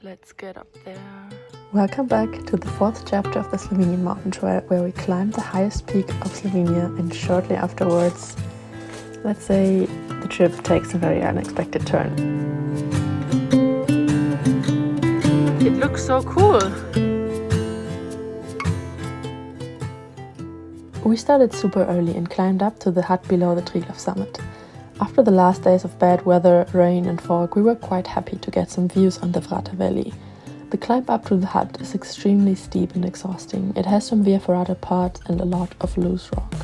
Let's get up there. Welcome back to the fourth chapter of the Slovenian mountain trail, where we climbed the highest peak of Slovenia, and shortly afterwards, let's say, the trip takes a very unexpected turn. It looks so cool. We started super early and climbed up to the hut below the Triglav summit. After the last days of bad weather, rain and fog, we were quite happy to get some views on the Vrata Valley. The climb up to the hut is extremely steep and exhausting. It has some via ferrata parts and a lot of loose rock.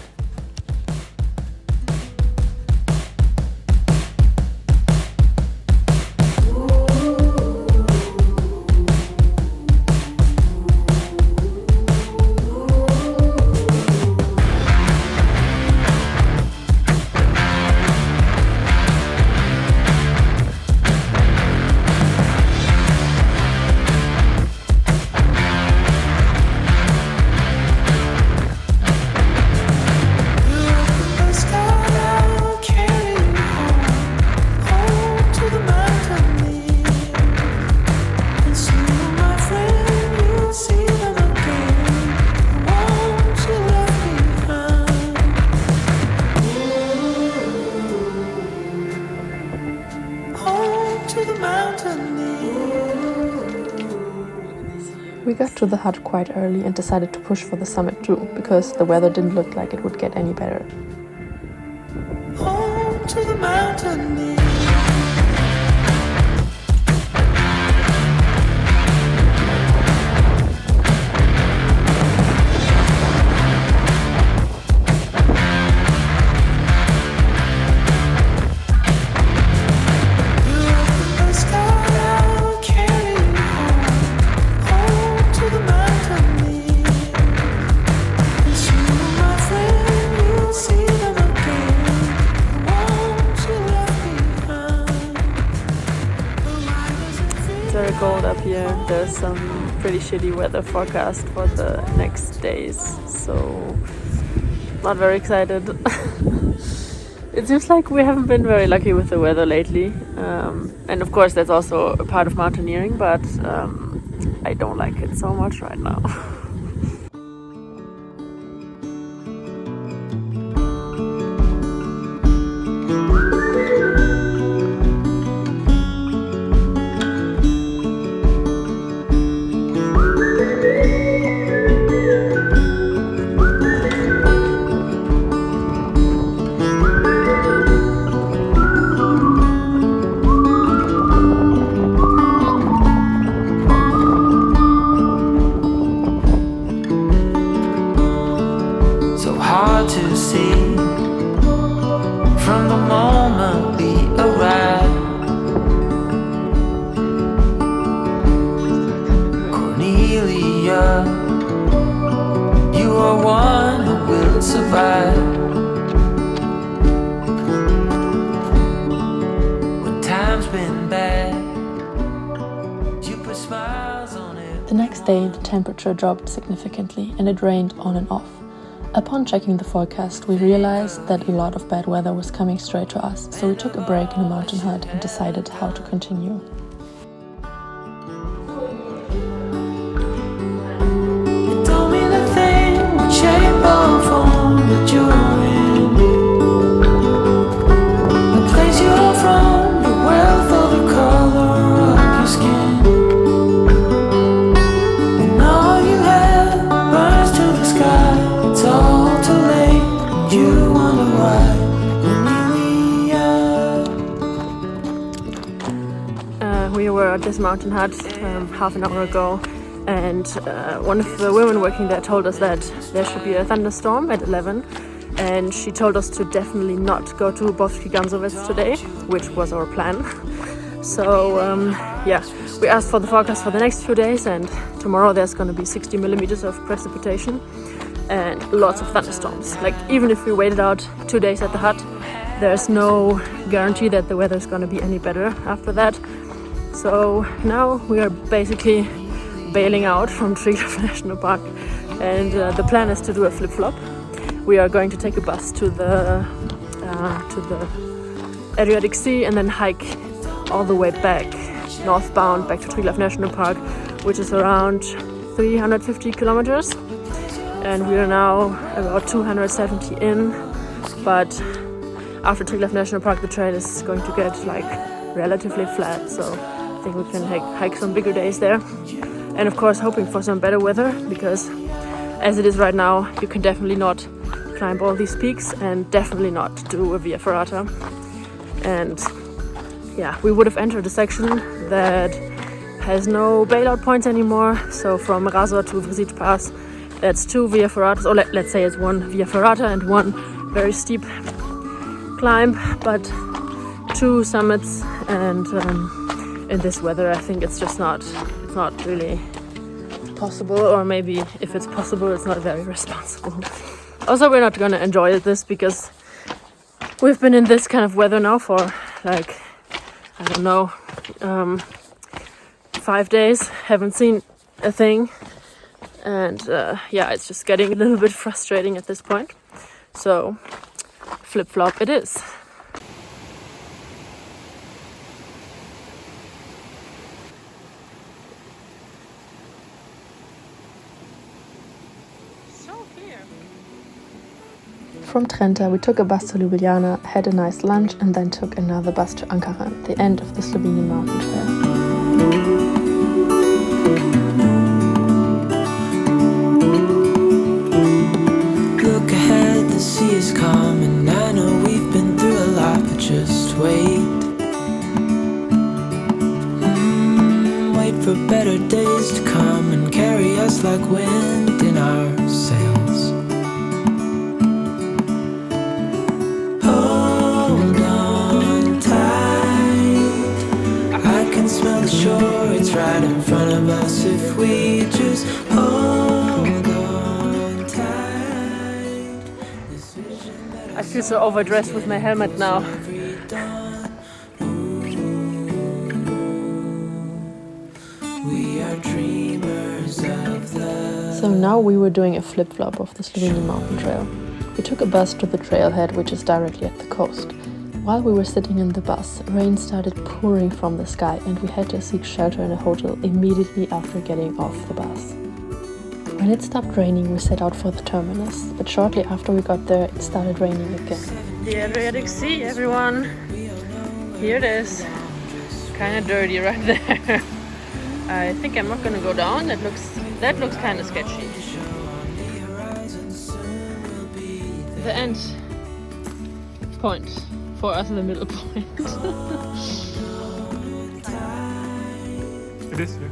We got to the hut quite early and decided to push for the summit too, because the weather didn't look like it would get any better. Home to the mountain. Very cold up here. There's some pretty shitty weather forecast for the next days, so not very excited. It seems like we haven't been very lucky with the weather lately, and of course that's also a part of mountaineering, but I don't like it so much right now. To see from the moment we arrived. Cornelia, you are one who will survive. When time's been bad, you put smiles on it. The next day, the temperature dropped significantly and it rained on and off. Upon checking the forecast, we realized that a lot of bad weather was coming straight to us, so we took a break in a mountain hut and decided how to continue. You told me the thing would shape or form that you're in. The place you're from, the wealth or the color of your skin. And all you have burns to the sky. It's all too late, and you wonder why. We were at this mountain hut half an hour ago, and one of the women working there told us that there should be a thunderstorm at 11, and she told us to definitely not go to Bovski Ganzovec today, which was our plan. So yeah, we asked for the forecast for the next few days, and tomorrow there's going to be 60 millimeters of precipitation and lots of thunderstorms. Like, even if we waited out 2 days at the hut, there's no guarantee that the weather is going to be any better after that. So now we are basically bailing out from Triglav National Park, and the plan is to do a flip-flop. We are going to take a bus to the Adriatic Sea and then hike all the way back northbound back to Triglav National Park, which is around 350 kilometers. And we are now about 270 in, but after Triglav National Park the trail is going to get like relatively flat, so I think we can hike some bigger days there. And of course hoping for some better weather, because as it is right now you can definitely not climb all these peaks and definitely not do a via ferrata. And yeah, we would have entered a section that has no bailout points anymore, so from Razor to Vrisic Pass that's 2 via ferratas, or let's say it's 1 via ferrata and 1 very steep climb, but 2 summits. And in this weather I think it's just not really possible, or maybe if it's possible it's not very responsible. Also, we're not gonna enjoy this because we've been in this kind of weather now for like, I don't know, 5 days, haven't seen a thing. And yeah, it's just getting a little bit frustrating at this point. So flip-flop it is. So clear. From Trenta we took a bus to Ljubljana, had a nice lunch, and then took another bus to Ankaran, the end of the Slovenian mountain trail. The sea is calm, and I know we've been through a lot, but just wait. Wait for better days to come and carry us like wind in our sails. Hold on tight, I can smell the shore, it's right in front of us if we just hold. I feel so overdressed with my helmet now. So now we were doing a flip-flop of the Slovenian mountain trail. We took a bus to the trailhead, which is directly at the coast. While we were sitting in the bus, rain started pouring from the sky and we had to seek shelter in a hotel immediately after getting off the bus. When it stopped raining, we set out for the terminus, but shortly after we got there, it started raining again. The Adriatic Sea, everyone. Here it is. Kind of dirty right there. I think I'm not gonna go down. That looks kind of sketchy. The end point for us, the middle point. It is. Yeah.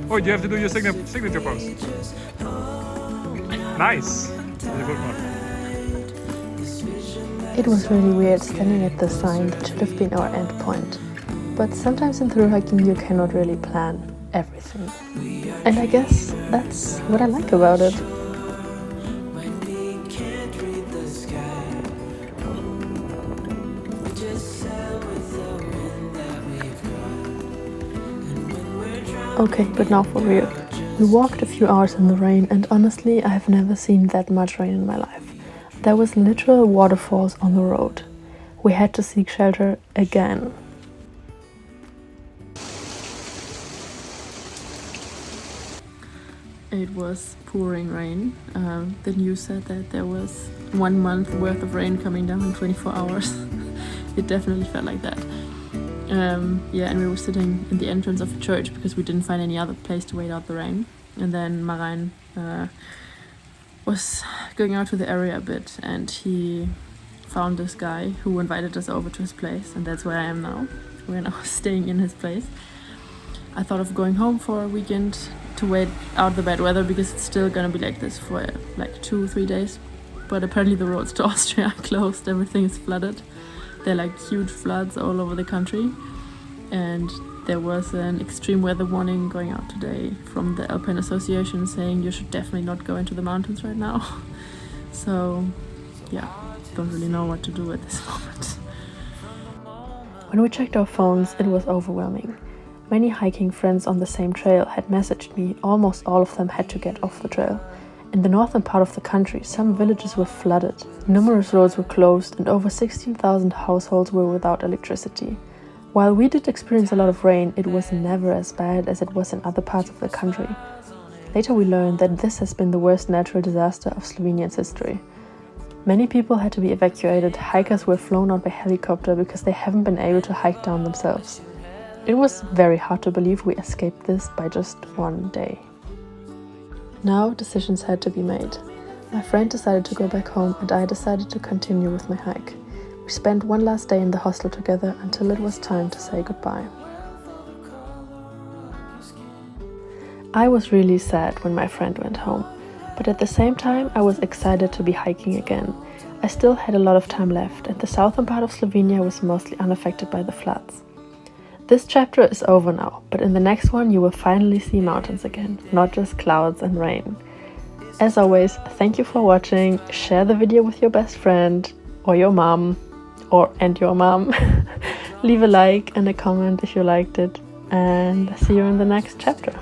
Oh, you have to do your signature pose. Nice. That's a good one. It was really weird standing at the sign that should have been our end point. But sometimes in thru hiking you cannot really plan everything. And I guess that's what I like about it. Okay, but now for real. We walked a few hours in the rain, and honestly, I have never seen that much rain in my life. There was literal waterfalls on the road. We had to seek shelter again. It was pouring rain. The news said that there was 1 month worth of rain coming down in 24 hours. It definitely felt like that. Yeah, and we were sitting in the entrance of a church because we didn't find any other place to wait out the rain. And then Marijn was going out to the area a bit, and he found this guy who invited us over to his place, and that's where I am now. We're now staying in his place. I thought of going home for a weekend to wait out the bad weather because it's still gonna be like this for like 2-3 days. But apparently the roads to Austria are closed, everything is flooded. There are like huge floods all over the country, and there was an extreme weather warning going out today from the Alpine Association saying you should definitely not go into the mountains right now. So yeah, don't really know what to do at this moment. When we checked our phones, it was overwhelming. Many hiking friends on the same trail had messaged me. Almost all of them had to get off the trail. In the northern part of the country, some villages were flooded, numerous roads were closed, and over 16,000 households were without electricity. While we did experience a lot of rain, it was never as bad as it was in other parts of the country. Later we learned that this has been the worst natural disaster of Slovenia's history. Many people had to be evacuated, hikers were flown out by helicopter because they haven't been able to hike down themselves. It was very hard to believe we escaped this by just one day. Now decisions had to be made. My friend decided to go back home and I decided to continue with my hike. We spent one last day in the hostel together until it was time to say goodbye. I was really sad when my friend went home, but at the same time I was excited to be hiking again. I still had a lot of time left and the southern part of Slovenia was mostly unaffected by the floods. This chapter is over now, but in the next one you will finally see mountains again, not just clouds and rain. As always, thank you for watching, share the video with your best friend, or your mom, and your mom. Leave a like and a comment if you liked it, and see you in the next chapter.